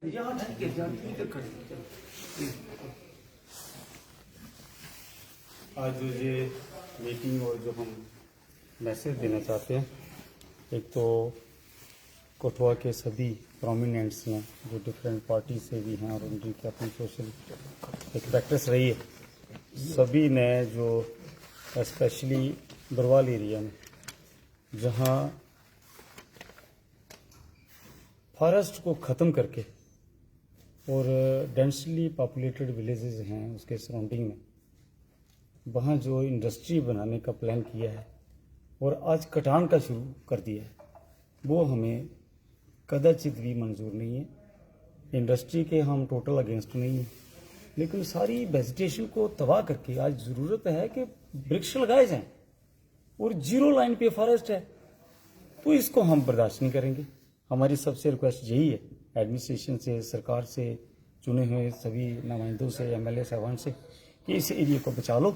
आज जो ये मीटिंग और जो हम मैसेज देना चाहते हैं, एक तो कठुआ के सभी प्रोमिनेंट्स ने जो डिफरेंट पार्टी से भी हैं और उनकी अपनी सोशल एक प्रैक्टिस रही है, सभी ने जो स्पेशली बरवाल एरिया में जहां फॉरेस्ट को ख़त्म करके और डेंसली पॉपुलेटेड विलेजेस हैं उसके सराउंडिंग में, वहाँ जो इंडस्ट्री बनाने का प्लान किया है और आज कटान का शुरू कर दिया है, वो हमें कदाचित भी मंजूर नहीं है। इंडस्ट्री के हम टोटल अगेंस्ट नहीं हैं, लेकिन सारी वेजिटेशन को तबाह करके आज ज़रूरत है कि वृक्ष लगाए जाएं और जीरो लाइन पे फॉरेस्ट है, तो इसको हम बर्दाश्त नहीं करेंगे। हमारी सबसे रिक्वेस्ट यही है एडमिनिस्ट्रेशन से, सरकार से, चुने हुए सभी नुमाइंदों से, एमएलए साहबान से, कि इस एरिया को बचा लो।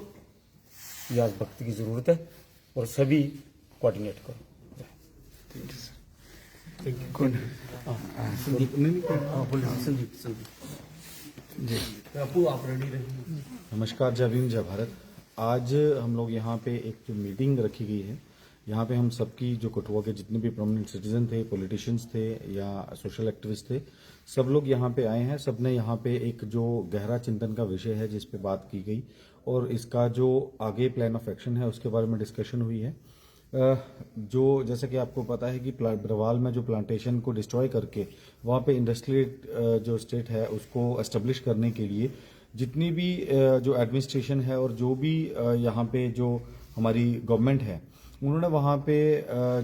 ये आज वक्त की ज़रूरत है और सभी कोऑर्डिनेट करो। Thank you sir. कौन संदीप? संदीप जी, आपू आप रेडी रहिए। नमस्कार, जय भीम, जय भारत। आज हम लोग यहाँ पे एक जो मीटिंग रखी गई है, यहाँ पे हम सबकी जो कठुआ के जितने भी प्रोमिनेंट सिटीजन थे, पॉलिटिशियंस थे या सोशल एक्टिविस्ट थे, सब लोग यहाँ पे आए हैं। सबने यहाँ पे एक जो गहरा चिंतन का विषय है जिस पे बात की गई और इसका जो आगे प्लान ऑफ एक्शन है उसके बारे में डिस्कशन हुई है। जो जैसे कि आपको पता है कि बरवाल में जो प्लांटेशन को डिस्ट्रॉय करके वहाँ पे इंडस्ट्रियल जो स्टेट है उसको एस्टेब्लिश करने के लिए जितनी भी जो एडमिनिस्ट्रेशन है और जो भी यहाँ पे जो हमारी गवर्नमेंट है, उन्होंने वहाँ पे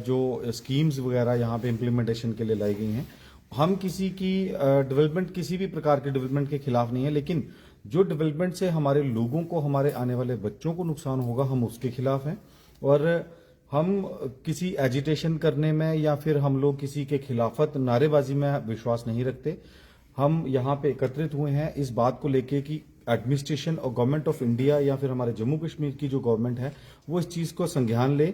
जो स्कीम्स वगैरह यहाँ पे इम्प्लीमेंटेशन के लिए लाई गई हैं। हम किसी की डेवलपमेंट, किसी भी प्रकार के डेवलपमेंट के खिलाफ नहीं है, लेकिन जो डेवलपमेंट से हमारे लोगों को, हमारे आने वाले बच्चों को नुकसान होगा, हम उसके खिलाफ हैं। और हम किसी एजिटेशन करने में या फिर हम लोग किसी के खिलाफत नारेबाजी में विश्वास नहीं रखते। हम यहाँ पे एकत्रित हुए हैं इस बात को लेके कि एडमिनिस्ट्रेशन और गवर्नमेंट ऑफ इंडिया या फिर हमारे जम्मू कश्मीर की जो गवर्नमेंट है वो इस चीज को संज्ञान ले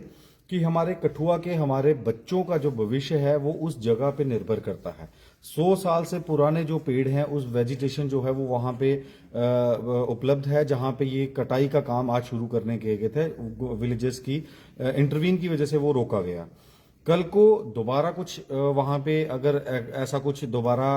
कि हमारे कठुआ के, हमारे बच्चों का जो भविष्य है वो उस जगह पे निर्भर करता है। 100 साल से पुराने जो पेड़ हैं, उस वेजिटेशन जो है वो वहां पे उपलब्ध है, जहां पे ये कटाई का काम आज शुरू करने के गए थे। विलेजेस की इंटरवीन की वजह से वो रोका गया। कल को दोबारा कुछ वहां पे अगर ऐसा कुछ दोबारा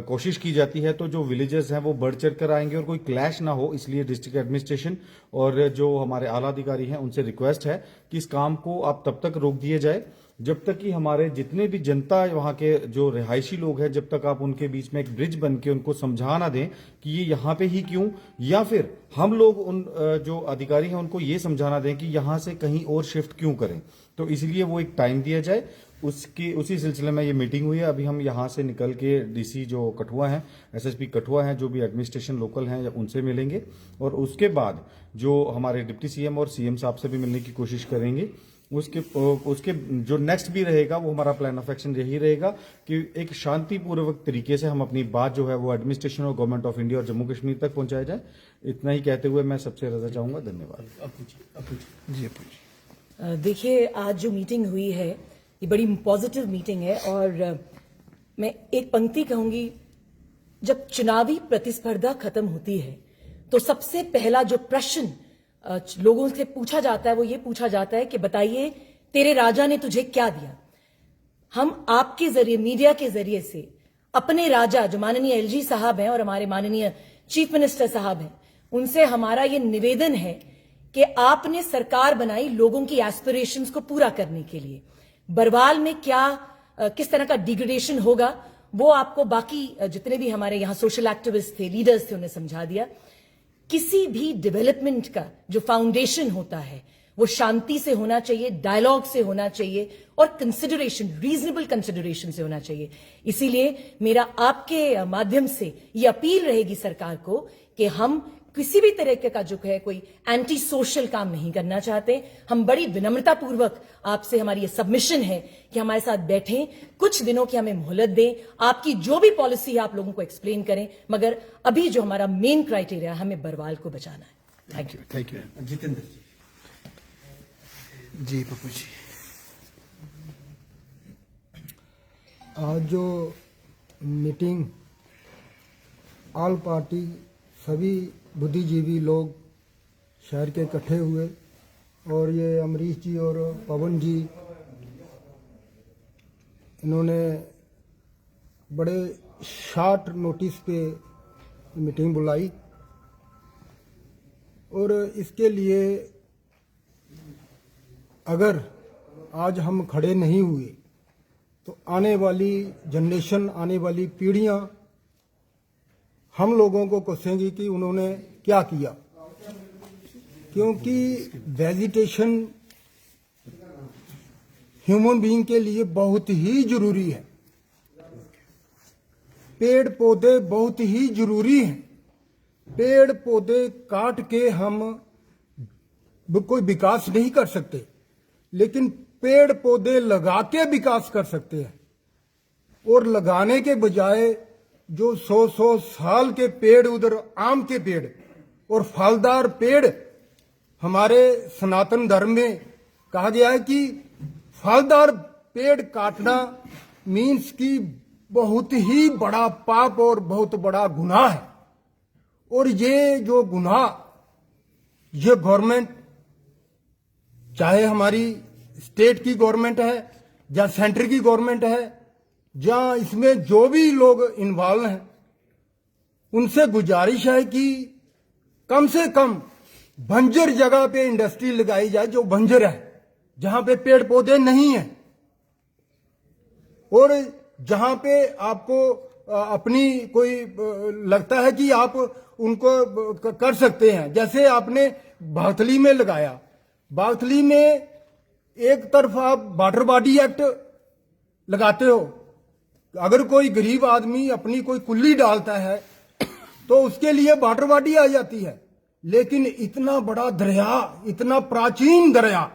कोशिश की जाती है तो जो विलेजेस हैं वो बढ़ चढ़ कर आएंगे और कोई क्लैश ना हो, इसलिए डिस्ट्रिक्ट एडमिनिस्ट्रेशन और जो हमारे आला अधिकारी हैं उनसे रिक्वेस्ट है कि इस काम को आप तब तक रोक दिए जाए जब तक कि हमारे जितने भी जनता वहां के जो रिहायशी लोग हैं, जब तक आप उनके बीच में एक ब्रिज बन के उनको समझा ना दें कि ये यहाँ पे ही क्यों, या फिर हम लोग उन जो अधिकारी हैं उनको ये समझाना दें कि यहाँ से कहीं और शिफ्ट क्यों करें। तो इसलिए वो एक टाइम दिया जाए, उसी सिलसिले में ये मीटिंग हुई है। अभी हम यहाँ से निकल के डीसी जो कठुआ हैं, एसएसपी कठुआ हैं, जो भी एडमिनिस्ट्रेशन लोकल हैं, उनसे मिलेंगे और उसके बाद जो हमारे डिप्टी सीएम और सीएम साहब से भी मिलने की कोशिश करेंगे। उसके जो नेक्स्ट भी रहेगा वो हमारा प्लान ऑफ एक्शन यही रहेगा कि एक शांतिपूर्वक तरीके से हम अपनी बात जो है वो एडमिनिस्ट्रेशन और गवर्नमेंट ऑफ इंडिया और जम्मू कश्मीर तक पहुंचाया जाए। इतना ही कहते हुए मैं सबसे रजा चाहूंगा। धन्यवाद। जी देखिए, आज जो मीटिंग हुई है ये बड़ी पॉजिटिव मीटिंग है और मैं एक पंक्ति कहूंगी, जब चुनावी प्रतिस्पर्धा खत्म होती है तो सबसे पहला जो प्रश्न लोगों से पूछा जाता है वो ये पूछा जाता है कि बताइए तेरे राजा ने तुझे क्या दिया। हम आपके जरिए, मीडिया के जरिए से अपने राजा जो माननीय एलजी साहब हैं और हमारे माननीय चीफ मिनिस्टर साहब हैं, उनसे हमारा ये निवेदन है कि आपने सरकार बनाई लोगों की एस्पिरेशंस को पूरा करने के लिए। बरवाल में क्या किस तरह का डिग्रेडेशन होगा वो आपको बाकी जितने भी हमारे यहाँ सोशल एक्टिविस्ट थे, लीडर्स थे, उन्हें समझा दिया। किसी भी डेवलपमेंट का जो फाउंडेशन होता है वो शांति से होना चाहिए, डायलॉग से होना चाहिए और कंसिडरेशन, रीजनेबल कंसिडरेशन से होना चाहिए। इसीलिए मेरा आपके माध्यम से ये अपील रहेगी सरकार को कि हम किसी भी तरह का जो है कोई एंटी सोशल काम नहीं करना चाहते। हम बड़ी विनम्रता पूर्वक आपसे, हमारी ये सबमिशन है कि हमारे साथ बैठें, कुछ दिनों की हमें मोहलत दें, आपकी जो भी पॉलिसी है आप लोगों को एक्सप्लेन करें, मगर अभी जो हमारा मेन क्राइटेरिया, हमें बरवाल को बचाना है। Thank you. Thank you. Jitendra ji. Pappu ji, आज जो मीटिंग ऑल पार्टी सभी बुद्धिजीवी लोग शहर के इकट्ठे हुए और ये अमरीश जी और पवन जी इन्होंने बड़े शॉर्ट नोटिस पे मीटिंग बुलाई और इसके लिए अगर आज हम खड़े नहीं हुए तो आने वाली जनरेशन, आने वाली पीढ़ियां हम लोगों को कोसेंगी कि उन्होंने क्या किया, क्योंकि वेजिटेशन ह्यूमन बीइंग के लिए बहुत ही जरूरी है। पेड़ पौधे बहुत ही जरूरी हैं। पेड़ पौधे काट के हम कोई विकास नहीं कर सकते, लेकिन पेड़ पौधे लगा के विकास कर सकते हैं। और लगाने के बजाय जो 100-100 साल के पेड़, उधर आम के पेड़ और फलदार पेड़, हमारे सनातन धर्म में कहा गया है कि फलदार पेड़ काटना मीन्स की बहुत ही बड़ा पाप और बहुत बड़ा गुनाह है। और ये जो गुनाह, ये गवर्नमेंट, चाहे हमारी स्टेट की गवर्नमेंट है या सेंटर की गवर्नमेंट है, या इसमें जो भी लोग इन्वॉल्व हैं, उनसे गुजारिश है कि कम से कम बंजर जगह पे इंडस्ट्री लगाई जाए, जो बंजर है, जहां पे पेड़ पौधे नहीं है, और जहां पे आपको अपनी कोई लगता है कि आप उनको कर सकते हैं। जैसे आपने बावथली में लगाया, बावथली में एक तरफ आप वाटर बॉडी एक्ट लगाते हो, अगर कोई गरीब आदमी अपनी कोई कुल्ली डालता है तो उसके लिए वाटर बॉडी आ जाती है, लेकिन इतना बड़ा दरिया, इतना प्राचीन दरिया,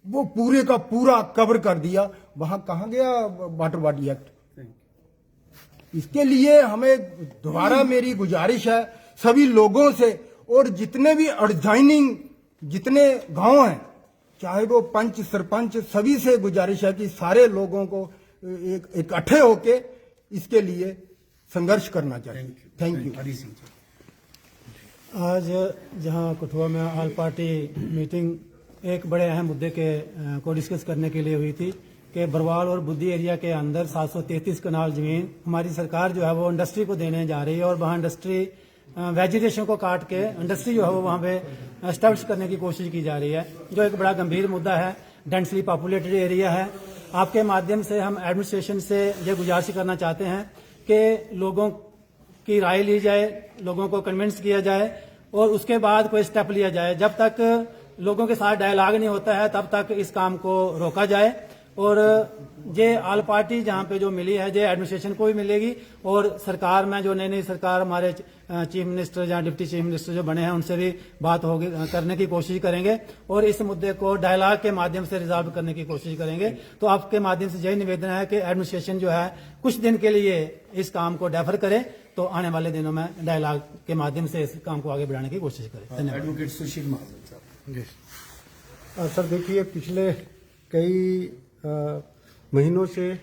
वो पूरे का पूरा कवर कर दिया, वहां कहां गया वाटर बॉडी एक्ट? इसके लिए हमें दोबारा मेरी गुजारिश है सभी लोगों से, और जितने भी एडजॉइनिंग जितने गांव हैं, चाहे वो पंच सरपंच, सभी से गुजारिश है कि सारे लोगों को इकट्ठे होके इसके लिए संघर्ष करना चाहिए। Thank you. हरी सिंह जी। आज जहां कठुआ में ऑल पार्टी मीटिंग एक बड़े अहम मुद्दे को डिस्कस करने के लिए हुई थी कि बरवाल और बुद्धि एरिया के अंदर 733 कनाल जमीन हमारी सरकार जो है वो इंडस्ट्री को देने जा रही है, और वहाँ इंडस्ट्री वेजिटेशन को काट के इंडस्ट्री जो है वो वहाँ पे एस्टैब्लिश करने की कोशिश की जा रही है, जो एक बड़ा गंभीर मुद्दा है, डेंसली पॉपुलेटेड एरिया है। आपके माध्यम से हम एडमिनिस्ट्रेशन से ये गुजारिश करना चाहते हैं कि लोगों की राय ली जाए, लोगों को कन्विंस किया जाए, और उसके बाद कोई स्टेप लिया जाए। जब तक लोगों के साथ डायलॉग नहीं होता है तब तक इस काम को रोका जाए। और ये ऑल पार्टी जहाँ पे जो मिली है, ये एडमिनिस्ट्रेशन को भी मिलेगी, और सरकार में जो नई नई सरकार हमारे चीफ मिनिस्टर या डिप्टी चीफ मिनिस्टर जो बने हैं उनसे भी बात होगी, करने की कोशिश करेंगे, और इस मुद्दे को डायलॉग के माध्यम से रिजॉल्व करने की कोशिश करेंगे। तो आपके माध्यम से यही निवेदन है कि एडमिनिस्ट्रेशन जो है कुछ दिन के लिए इस काम को डेफर करे, तो आने वाले दिनों में डायलॉग के माध्यम से इस काम को आगे बढ़ाने की कोशिश करें। धन्यवाद। एडवोकेट सुशील महाजन साहब। सर देखिए, पिछले कई महीनों से,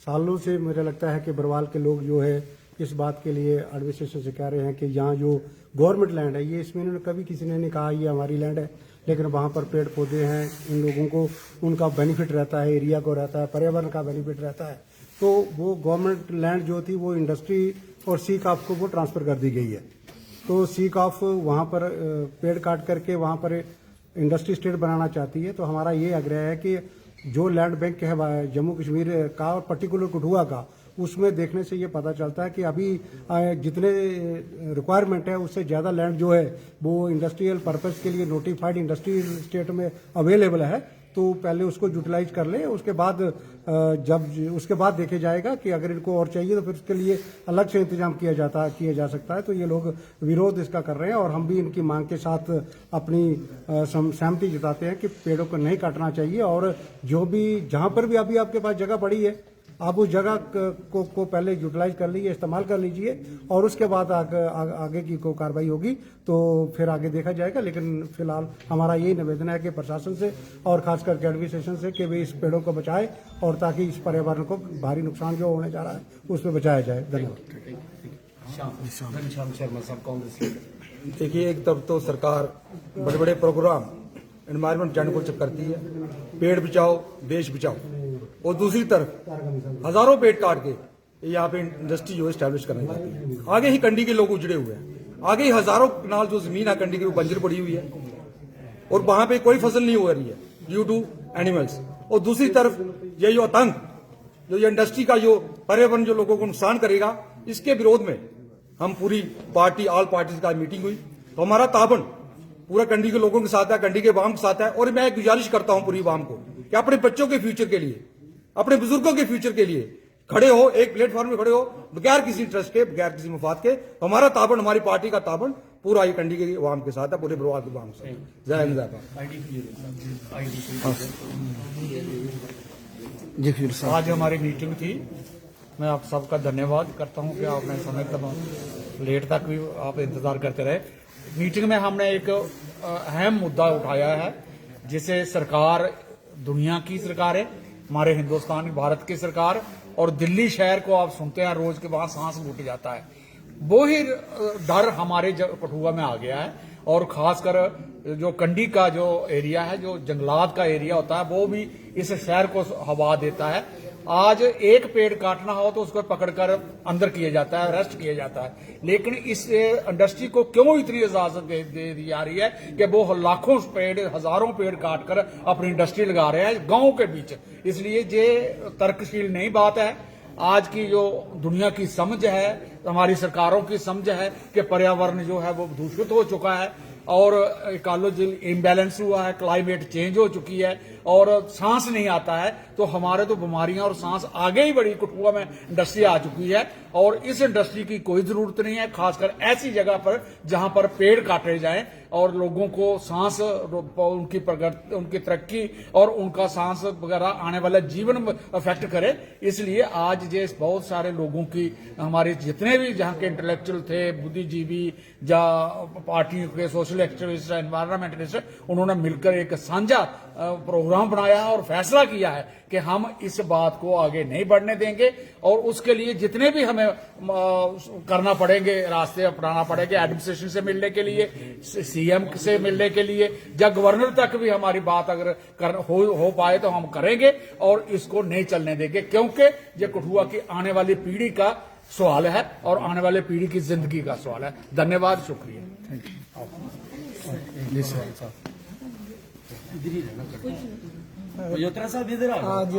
सालों से मुझे लगता है कि बरवाल के लोग जो है इस बात के लिए एडमिनिस्ट्रेशन से कह रहे हैं कि यहाँ जो गवर्नमेंट लैंड है, ये इसमें इन्होंने कभी किसी ने नहीं कहा ये हमारी लैंड है, लेकिन वहाँ पर पेड़ पौधे हैं, इन लोगों को उनका बेनिफिट रहता है, एरिया को रहता है, पर्यावरण का बेनिफिट रहता है। तो वो गवर्नमेंट लैंड जो थी वो इंडस्ट्री और सी काफ को वो ट्रांसफर कर दी गई है। तो सी काफ वहाँ पर पेड़ काट करके वहाँ पर इंडस्ट्री स्टेट बनाना चाहती है। तो हमारा ये आग्रह है कि जो लैंड बैंक है जम्मू कश्मीर का और पर्टिकुलर कठुआ का, उसमें देखने से ये पता चलता है कि अभी जितने रिक्वायरमेंट है उससे ज़्यादा लैंड जो है वो इंडस्ट्रियल पर्पस के लिए नोटिफाइड इंडस्ट्रियल स्टेट में अवेलेबल है। तो पहले उसको यूटिलाइज कर ले, उसके बाद उसके बाद देखे जाएगा कि अगर इनको और चाहिए तो फिर उसके लिए अलग से इंतजाम किया जा सकता है। तो ये लोग विरोध इसका कर रहे हैं, और हम भी इनकी मांग के साथ अपनी सहमति जताते हैं कि पेड़ों को नहीं काटना चाहिए, और जो भी जहां पर भी अभी आपके पास जगह पड़ी है आप उस जगह को पहले यूटिलाइज कर लीजिए, इस्तेमाल कर लीजिए, और उसके बाद आगे की को कार्रवाई होगी तो फिर आगे देखा जाएगा। लेकिन फिलहाल हमारा यही निवेदन है कि प्रशासन से और खासकर के एडमिनिस्ट्रेशन से कि वे इस पेड़ों को बचाए, और ताकि इस पर्यावरण को भारी नुकसान जो होने जा रहा है उसमें बचाया जाए। धन्यवाद। घनश्याम शर्मा साहब कांग्रेस लीडर। देखिए, एक तरफ तो सरकार बड़े बड़े प्रोग्राम एनवायरमेंट को करती है, पेड़ बचाओ देश बचाओ, और दूसरी तरफ हजारों पेड़ काट के यहाँ पे इंडस्ट्री जो एस्टैब्लिश करना चाहती है। आगे ही कंडी के लोग उजड़े हुए हैं, आगे ही हजारों कनाल जो जमीन है कंडी की वो बंजर पड़ी हुई है और वहां पे कोई फसल नहीं हो रही है ड्यू टू एनिमल्स। और दूसरी तरफ ये जो आतंक, जो ये इंडस्ट्री का जो पर्यावरण जो लोगों को नुकसान करेगा, इसके विरोध में हम पूरी पार्टी ऑल पार्टीज का मीटिंग हुई। तो हमारा ताबन पूरा कंडी के लोगों के साथ है, कंडी के अवाम के साथ है। और मैं एक गुजारिश करता हूं पूरी अवाम को कि अपने बच्चों के फ्यूचर के लिए, अपने बुजुर्गों के फ्यूचर के लिए खड़े हो, एक प्लेटफॉर्म में खड़े हो, बगैर किसी इंटरेस्ट के, बगैर किसी मफाद के। हमारा ताबन, हमारी पार्टी का ताबन पूरा ये कंडी के अवाम के साथ है, पूरे परिवार के अवाम के साथ। जय हिंद, जय भारत। आज हमारी मीटिंग थी। मैं आप सबका धन्यवाद करता हूं कि आपने समय तक लेट तक भी आप इंतजार करते रहे। मीटिंग में हमने एक अहम मुद्दा उठाया है, जिसे सरकार, दुनिया की सरकार है, हमारे हिंदुस्तान भारत की सरकार, और दिल्ली शहर को आप सुनते हैं रोज के बाद सांस घुट जाता है। वो ही डर हमारे कठुआ में आ गया है, और खासकर जो कंडी का जो एरिया है, जो जंगलात का एरिया होता है, वो भी इस शहर को हवा देता है। आज एक पेड़ काटना हो तो उसको पकड़कर अंदर किया जाता है, अरेस्ट किया जाता है। लेकिन इस इंडस्ट्री को क्यों इतनी इजाजत दे दी जा रही है कि वो लाखों पेड़, हजारों पेड़ काटकर अपनी इंडस्ट्री लगा रहे हैं गांव के बीच। इसलिए ये तर्कशील नहीं बात है। आज की जो दुनिया की समझ है, हमारी सरकारों की समझ है कि पर्यावरण जो है वो दूषित हो चुका है और इकोलॉजी इम्बैलेंस हुआ है, क्लाइमेट चेंज हो चुकी है और सांस नहीं आता है। तो हमारे तो बीमारियां और सांस आगे ही बड़ी कठुआ में इंडस्ट्री आ चुकी है, और इस इंडस्ट्री की कोई जरूरत नहीं है, खासकर ऐसी जगह पर जहां पर पेड़ काटे जाएं और लोगों को सांस, उनकी प्रगति, उनकी तरक्की और उनका सांस वगैरह आने वाला जीवन अफेक्ट करे। इसलिए आज ये बहुत सारे लोगों की, हमारे जितने भी जहां के इंटेलेक्चुअल थे, बुद्धिजीवी या पार्टी के सोशल एक्टिविस्ट, एनवायरमेंटलिस्ट, उन्होंने मिलकर एक साझा प्रोग्राम बनाया है और फैसला किया है कि हम इस बात को आगे नहीं बढ़ने देंगे, और उसके लिए जितने भी हमें करना पड़ेंगे, रास्ते अपनाना पड़ेंगे, एडमिनिस्ट्रेशन से मिलने के लिए, सीएम से मिलने के लिए, या गवर्नर तक भी हमारी बात अगर हो पाए तो हम करेंगे और इसको नहीं चलने देंगे, क्योंकि ये कठुआ की आने वाली पीढ़ी का सवाल है और आने वाले पीढ़ी की जिंदगी का सवाल है। धन्यवाद, शुक्रिया। Thank you. आज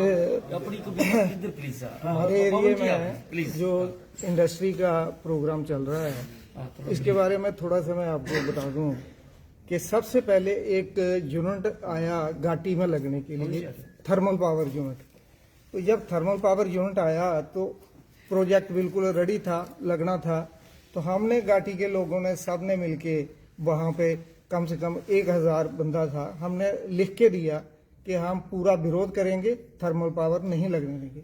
हमारे एरिया में जो इंडस्ट्री का प्रोग्राम चल रहा है, इसके बारे में थोड़ा सा मैं आपको बता दूं कि सबसे पहले एक यूनिट आया घाटी में लगने के लिए, थर्मल पावर यूनिट। तो जब थर्मल पावर यूनिट आया तो प्रोजेक्ट बिल्कुल रेडी था, लगना था। तो हमने घाटी के लोगों ने सबने मिलके वहां पे कम से कम 1000 बंदा था, हमने लिख के दिया कि हम पूरा विरोध करेंगे, थर्मल पावर नहीं लगने देंगे।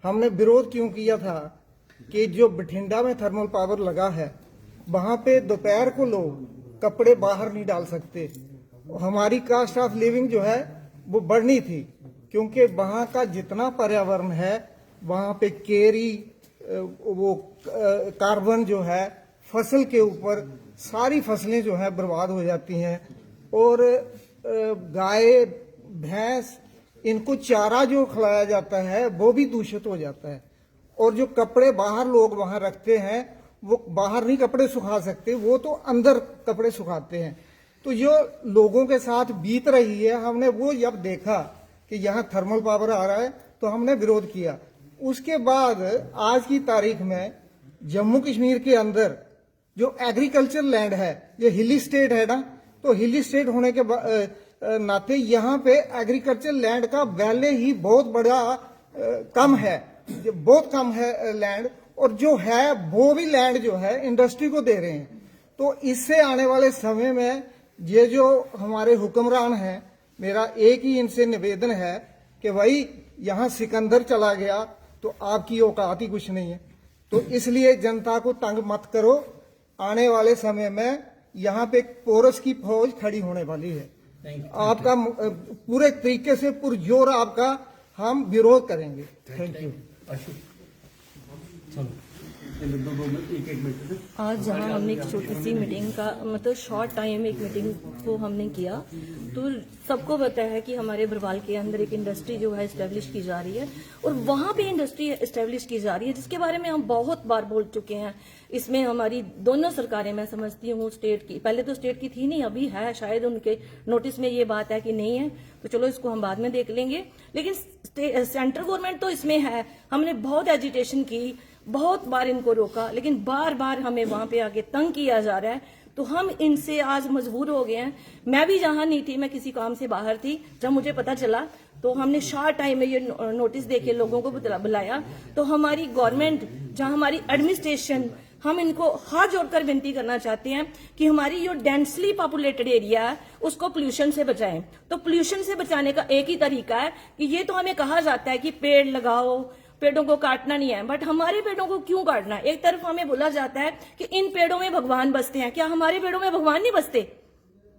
हमने विरोध क्यों किया था कि जो बठिंडा में थर्मल पावर लगा है, वहां पे दोपहर को लोग कपड़े बाहर नहीं डाल सकते। हमारी कास्ट ऑफ लिविंग जो है वो बढ़नी थी, क्योंकि वहां का जितना पर्यावरण है, वहां पे केरी, वो कार्बन जो है, फसल के ऊपर सारी फसलें जो है बर्बाद हो जाती हैं, और गाय, भैंस, इनको चारा जो खिलाया जाता है वो भी दूषित हो जाता है। और जो कपड़े बाहर लोग वहां रखते हैं, वो बाहर नहीं कपड़े सुखा सकते, वो तो अंदर कपड़े सुखाते हैं। तो जो लोगों के साथ बीत रही है, हमने वो जब देखा कि यहाँ थर्मल पावर आ रहा है तो हमने विरोध किया। उसके बाद आज की तारीख में जम्मू कश्मीर के अंदर जो एग्रीकल्चर लैंड है, ये हिली स्टेट है ना, तो हिली स्टेट होने के नाते यहाँ पे एग्रीकल्चर लैंड का वैल्यू ही बहुत बड़ा कम है, बहुत कम है लैंड, और जो है वो भी लैंड जो है इंडस्ट्री को दे रहे हैं। तो इससे आने वाले समय में ये जो हमारे हुक्मरान हैं, मेरा एक ही इनसे निवेदन है कि भाई यहाँ सिकंदर चला गया तो आपकी औकात ही कुछ नहीं है। तो इसलिए जनता को तंग मत करो, आने वाले समय में यहाँ पे पोरस की फौज खड़ी होने वाली है। आपका पूरे तरीके से पुरजोर आपका हम विरोध करेंगे। Thank you. आज जहाँ हमने एक छोटी सी मीटिंग का मतलब शॉर्ट टाइम एक मीटिंग को हमने किया, तो सबको पता है कि हमारे बरवाल के अंदर एक इंडस्ट्री जो है इस्टेब्लिश की जा रही है और वहाँ पे इंडस्ट्री इस्टेब्लिश की जा रही है, जिसके बारे में हम बहुत बार बोल चुके हैं। इसमें हमारी दोनों सरकारें, मैं समझती हूँ स्टेट की, पहले तो स्टेट की थी नहीं, अभी है, शायद उनके नोटिस में ये बात है कि नहीं है, तो चलो इसको हम बाद में देख लेंगे। लेकिन सेंट्रल गवर्नमेंट तो इसमें है। हमने बहुत एजिटेशन की, बहुत बार इनको रोका, लेकिन बार बार हमें वहां पे आके तंग किया जा रहा है, तो हम इनसे आज मजबूर हो गए हैं। मैं भी जहां नहीं थी, मैं किसी काम से बाहर थी, जब मुझे पता चला तो हमने शॉर्ट टाइम में ये नोटिस देके लोगों को बुलाया। तो हमारी गवर्नमेंट, जहां हमारी एडमिनिस्ट्रेशन, हम इनको हाथ जोड़कर विनती करना चाहते हैं कि हमारी जो डेंसली पॉपुलेटेड एरिया है उसको पोल्यूशन से बचाएं। तो पोल्यूशन से बचाने का एक ही तरीका है कि ये तो हमें कहा जाता है कि पेड़ लगाओ, पेड़ों को काटना नहीं है, बट हमारे पेड़ों को क्यों काटना है? एक तरफ हमें बोला जाता है कि इन पेड़ों में भगवान बसते हैं। क्या हमारे पेड़ों में भगवान नहीं बसते?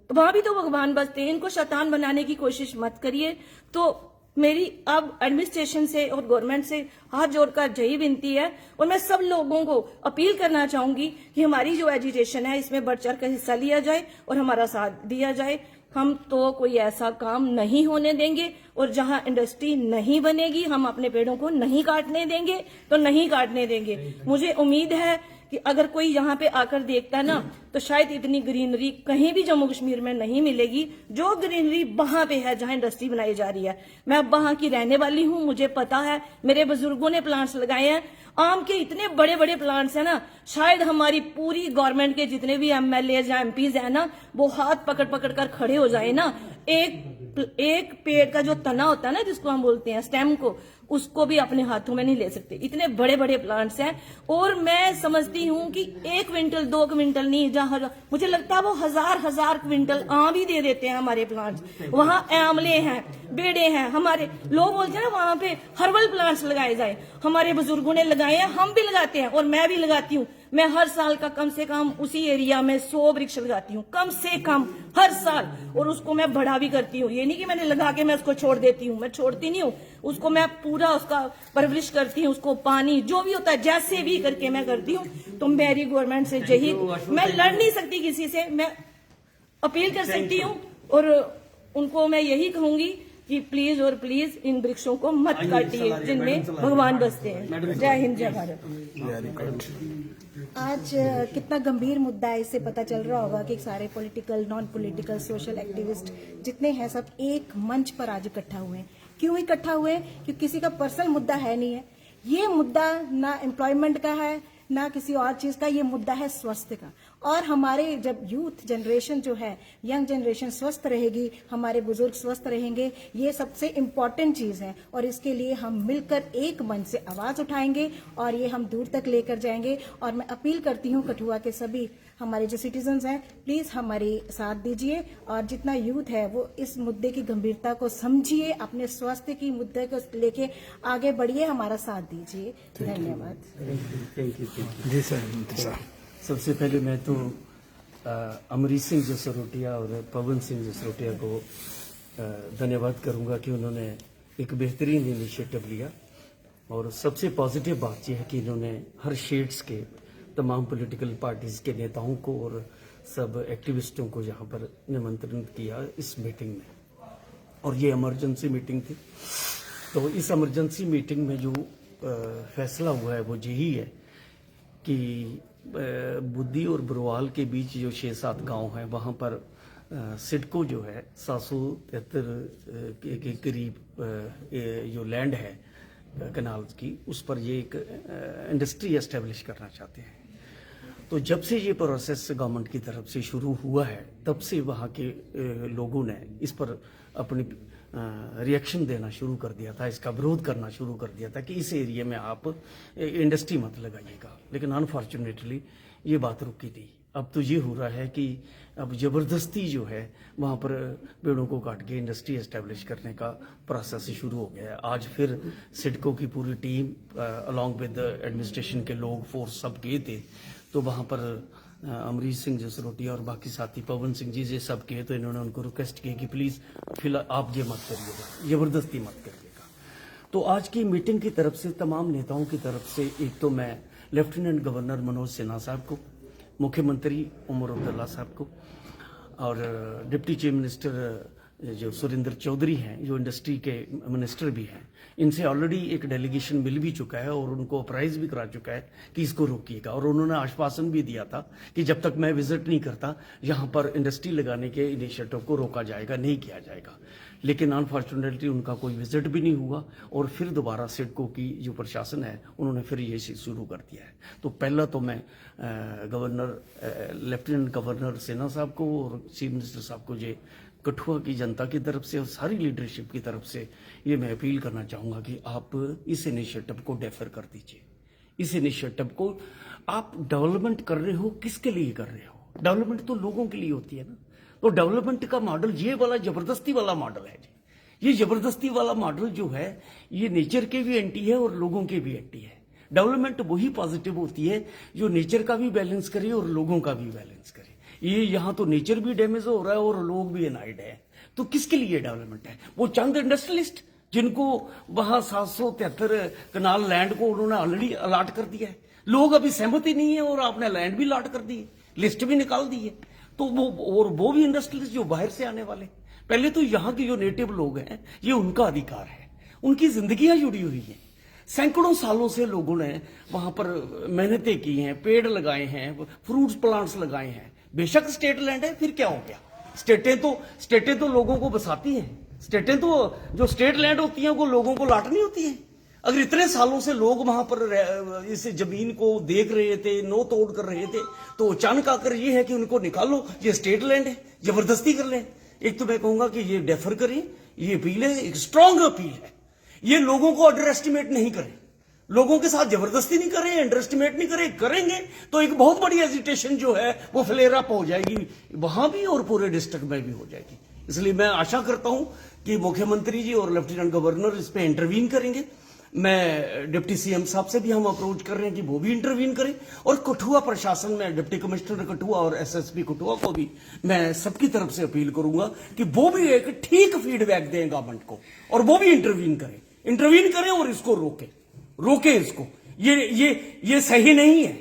वहां भी तो भगवान बसते हैं। इनको शैतान बनाने की कोशिश मत करिए। तो मेरी अब एडमिनिस्ट्रेशन से और गवर्नमेंट से हाथ जोड़कर यही विनती है, और मैं सब लोगों को अपील करना चाहूंगी कि हमारी जो एजुटेशन है इसमें बढ़ चढ़ कर हिस्सा लिया जाए और हमारा साथ दिया जाए। हम तो कोई ऐसा काम नहीं होने देंगे, और जहां इंडस्ट्री नहीं बनेगी हम अपने पेड़ों को नहीं काटने देंगे, तो नहीं काटने देंगे। मुझे उम्मीद है कि अगर कोई यहाँ पे आकर देखता है ना, तो शायद इतनी ग्रीनरी कहीं भी जम्मू कश्मीर में नहीं मिलेगी जो ग्रीनरी वहां पे है जहां इंडस्ट्री बनाई जा रही है। मैं अब वहां की रहने वाली हूँ, मुझे पता है, मेरे बुजुर्गों ने प्लांट्स लगाए हैं। आम के इतने बड़े बड़े प्लांट्स हैं ना, शायद हमारी पूरी गवर्नमेंट के जितने भी एमएलए या एमपीज है ना, वो हाथ पकड़ पकड़ कर खड़े हो जाए ना। एक पेड़ का जो तना होता है ना, जिसको हम बोलते हैं स्टेम को, उसको भी अपने हाथों में नहीं ले सकते। इतने बड़े बड़े प्लांट्स हैं, और मैं समझती हूँ कि 1 क्विंटल 2 क्विंटल नहीं, जहाँ मुझे लगता है वो हजार क्विंटल आम भी दे देते हैं हमारे प्लांट्स। वहाँ आंवले हैं, बेड़े हैं, हमारे लोग बोलते हैं ना वहाँ पे हर्बल प्लांट्स लगाए जाए। हमारे बुजुर्गों ने लगाए हैं, हम भी लगाते हैं, और मैं भी लगाती हूँ। मैं हर साल का कम से कम उसी एरिया में 100 वृक्ष लगाती हूँ, कम से कम हर साल, और उसको मैं बढ़ा भी करती हूँ। ये नहीं कि मैंने लगा के मैं उसको छोड़ देती हूँ, मैं छोड़ती नहीं हूँ उसको, मैं पूरा उसका परवरिश करती हूँ, उसको पानी जो भी होता है जैसे भी करके मैं करती हूँ। तो मेरी गवर्नमेंट से यही, मैं लड़ नहीं सकती किसी से, मैं अपील कर सकती हूँ, और उनको मैं यही कहूंगी कि प्लीज और प्लीज इन वृक्षों को मत काटिए जिनमें भगवान बसते हैं। जय हिंद, जय भारत। आज कितना गंभीर मुद्दा है, इससे पता चल रहा होगा कि सारे political, non political, social activist जितने हैं सब एक मंच पर आज इकट्ठा हुए हैं। क्यों इकट्ठा हुए? क्योंकि किसी का पर्सनल मुद्दा है नहीं है। ये मुद्दा ना एम्प्लॉयमेंट का है, ना किसी और चीज का, ये मुद्दा है स्वास्थ्य का। और हमारे जब यूथ जनरेशन जो है, यंग जनरेशन स्वस्थ रहेगी, हमारे बुजुर्ग स्वस्थ रहेंगे, ये सबसे इम्पोर्टेंट चीज है। और इसके लिए हम मिलकर एक मन से आवाज उठाएंगे और ये हम दूर तक लेकर जाएंगे। और मैं अपील करती हूँ कठुआ के सभी हमारे जो सिटीजन्स हैं, प्लीज हमारी साथ दीजिए, और जितना यूथ है वो इस मुद्दे की गंभीरता को समझिए, अपने स्वास्थ्य की मुद्दे को लेके आगे बढ़िए, हमारा साथ दीजिए। धन्यवाद। जी सर। सबसे पहले मैं तो अमरीश सिंह जसरोटिया और पवन सिंह जसरोटिया को धन्यवाद करूंगा कि उन्होंने एक बेहतरीन इनिशिएटिव लिया। और सबसे पॉजिटिव बात यह है कि इन्होंने हर शेड्स के तमाम पॉलिटिकल पार्टीज के नेताओं को और सब एक्टिविस्टों को यहाँ पर निमंत्रित किया इस मीटिंग में। और ये इमरजेंसी मीटिंग थी, तो इस इमरजेंसी मीटिंग में जो फैसला हुआ है वो यही है कि बुद्धि और बरवाल के बीच जो 6-7 गांव हैं, वहाँ पर सिडको जो है 773 के करीब जो लैंड है कनाल्स की, उस पर ये एक इंडस्ट्री एस्टेब्लिश करना चाहते हैं। तो जब से ये प्रोसेस गवर्नमेंट की तरफ से शुरू हुआ है, तब से वहाँ के लोगों ने इस पर अपनी रिएक्शन देना शुरू कर दिया था, इसका विरोध करना शुरू कर दिया था कि इस एरिया में आप इंडस्ट्री मत लगाइएगा। लेकिन अनफॉर्चुनेटली ये बात रुकी नहीं। अब तो ये हो रहा है कि अब जबरदस्ती जो है वहाँ पर पेड़ों को काट के इंडस्ट्री एस्टेब्लिश करने का प्रोसेस शुरू हो गया है। आज फिर सिडको की पूरी टीम अलॉन्ग विद एडमिनिस्ट्रेशन के लोग, फोर्स सब गए थे। तो वहाँ पर अमरीश सिंह जसरोटिया और बाकी साथी पवन सिंह जी ये सब गए, तो इन्होंने उनको रिक्वेस्ट की कि प्लीज फिलहाल आप ये मत करिएगा, जबरदस्ती मत करिएगा। तो आज की मीटिंग की तरफ से, तमाम नेताओं की तरफ से, एक तो मैं लेफ्टिनेंट गवर्नर मनोज सिन्हा साहब को, मुख्यमंत्री उमर अब्दुल्ला साहब को और डिप्टी चीफ मिनिस्टर जो सुरेंद्र चौधरी हैं, जो इंडस्ट्री के मिनिस्टर भी हैं, इनसे ऑलरेडी एक डेलीगेशन मिल भी चुका है और उनको अप्राइज भी करा चुका है कि इसको रोकिएगा। और उन्होंने आश्वासन भी दिया था कि जब तक मैं विजिट नहीं करता यहाँ पर इंडस्ट्री लगाने के इनिशिएटिव को रोका जाएगा, नहीं किया जाएगा। लेकिन अनफॉर्चुनेटली उनका कोई विजिट भी नहीं हुआ और फिर दोबारा सिडको की जो प्रशासन है उन्होंने फिर ये शुरू कर दिया है। तो पहला तो मैं लेफ्टिनेंट गवर्नर सिन्हा साहब को और चीफ मिनिस्टर साहब को ये कठुआ की जनता की तरफ से और सारी लीडरशिप की तरफ से ये मैं अपील करना चाहूँगा कि आप इस इनिशिएटिव को डेफर कर दीजिए। इस इनिशिएटिव को आप डेवलपमेंट कर रहे हो, किसके लिए कर रहे हो? डेवलपमेंट तो लोगों के लिए होती है ना। तो डेवलपमेंट का मॉडल ये वाला जबरदस्ती वाला मॉडल है जी। ये जबरदस्ती वाला मॉडल जो है ये नेचर के भी एंटी है और लोगों के भी एंटी है। डेवलपमेंट वही पॉजिटिव होती है जो नेचर का भी बैलेंस करे और लोगों का भी बैलेंस करे। ये यहाँ तो नेचर भी डैमेज हो रहा है और लोग भी एनाइड है। तो किसके लिए डेवलपमेंट है? वो चंद इंडस्ट्रियलिस्ट जिनको वहां 773 कनाल लैंड को उन्होंने ऑलरेडी अलाट कर दिया है। लोग अभी सहमत ही नहीं है और आपने लैंड भी अलाट कर दी है, लिस्ट भी निकाल दी है। तो वो भी इंडस्ट्रियलिस्ट जो बाहर से आने वाले, पहले तो यहाँ के जो नेटिव लोग हैं ये उनका अधिकार है, उनकी जिंदगियां जुड़ी हुई हैं। सैकड़ों सालों से लोगों ने वहां पर मेहनतें की हैं, पेड़ लगाए हैं, फ्रूट्स प्लांट्स लगाए हैं। बेशक स्टेट लैंड है, फिर क्या हो गया? स्टेटें तो लोगों को बसाती हैं। स्टेटें तो जो स्टेट लैंड होती हैं वो लोगों को लाटनी होती है। अगर इतने सालों से लोग वहां पर इस जमीन को देख रहे थे, नो तोड़ कर रहे थे, तो अचानक आकर ये है कि उनको निकालो, ये स्टेट लैंड है, जबरदस्ती कर लें। एक तो मैं कहूंगा कि ये डेफर करें, ये अपील है, एक स्ट्रांग अपील है। ये लोगों को अंडर एस्टिमेट नहीं करें, लोगों के साथ जबरदस्ती नहीं करें, अंडर एस्टिमेट नहीं करें। करेंगे तो एक बहुत बड़ी एजिटेशन जो है वो फ्लेयर अप हो जाएगी वहां भी और पूरे डिस्ट्रिक्ट में भी हो जाएगी। इसलिए मैं आशा करता हूं कि मुख्यमंत्री जी और लेफ्टिनेंट गवर्नर इस पे इंटरवीन करेंगे। मैं डिप्टी सीएम साहब से भी हम अप्रोच कर रहे हैं कि वो भी इंटरवीन करें। और कठुआ प्रशासन में डिप्टी कमिश्नर कठुआ और एसएसपी कठुआ को भी मैं सबकी तरफ से अपील करूंगा कि वो भी एक ठीक फीडबैक दें गवर्नमेंट को और वो भी इंटरवीन करें और इसको रोके इसको। ये सही नहीं है,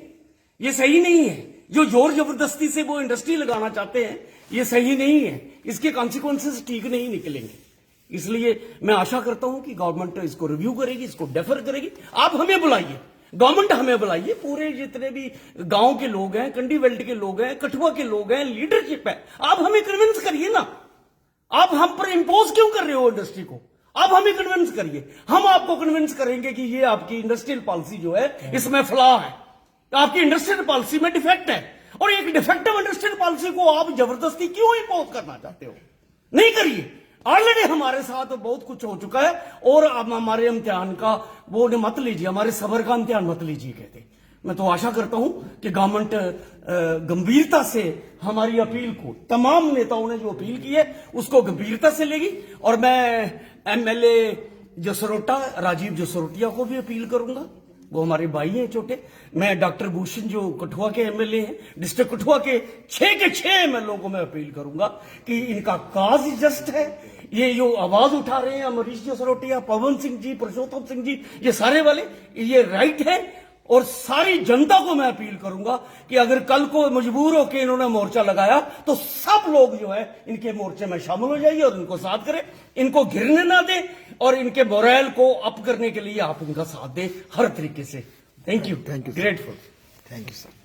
ये सही नहीं है। जो जोर जबरदस्ती से वो इंडस्ट्री लगाना चाहते हैं ये सही नहीं है, इसके कॉन्सिक्वेंसेस ठीक नहीं निकलेंगे। इसलिए मैं आशा करता हूं कि गवर्नमेंट इसको रिव्यू करेगी, इसको डेफर करेगी। आप हमें बुलाइए, गवर्नमेंट हमें बुलाइए, पूरे जितने भी गांव के लोग हैं, कंडी बेल्ट के लोग हैं, कठुआ के लोग हैं, लीडरशिप है, आप हमें कन्विंस करिए ना। आप हम पर इंपोज क्यों कर रहे हो इंडस्ट्री को? आप हमें कन्विंस करिए, हम आपको कन्विंस करेंगे कि ये आपकी इंडस्ट्रियल पॉलिसी जो है इसमें फ्लॉ है, आपकी इंडस्ट्रियल पॉलिसी में डिफेक्ट है। और एक डिफेक्टिव इंडस्ट्रियल पॉलिसी को आप जबरदस्ती क्यों इंपोज करना चाहते हो? नहीं करिए। ऑलरेडी हमारे साथ बहुत कुछ हो चुका है और अब हमारे इम्तिहान का वो मत लीजिए, हमारे सबर का इम्तिहान मत लीजिए कहते। मैं तो आशा करता हूं कि गवर्नमेंट गंभीरता से हमारी अपील को, तमाम नेताओं ने जो अपील की है उसको गंभीरता से लेगी। और मैं एमएलए जसरोटा राजीव जसरोटिया को भी अपील करूंगा, वो हमारे भाई हैं छोटे। मैं डॉक्टर भूषण जो कठुआ के एमएलए हैं, डिस्ट्रिक्ट कठुआ के 6 एमएलए को मैं अपील करूंगा कि इनका काज जस्ट है। ये जो आवाज उठा रहे हैं अमरीश जसरोटिया, पवन सिंह जी, पुरुषोत्तम सिंह जी, ये सारे वाले, ये राइट है। और सारी जनता को मैं अपील करूंगा कि अगर कल को मजबूर होकर इन्होंने मोर्चा लगाया तो सब लोग जो है इनके मोर्चे में शामिल हो जाइए और इनको साथ करें, इनको गिरने ना दें और इनके मोरल को अप करने के लिए आप इनका साथ दें हर तरीके से। Thank you, grateful. Thank you sir.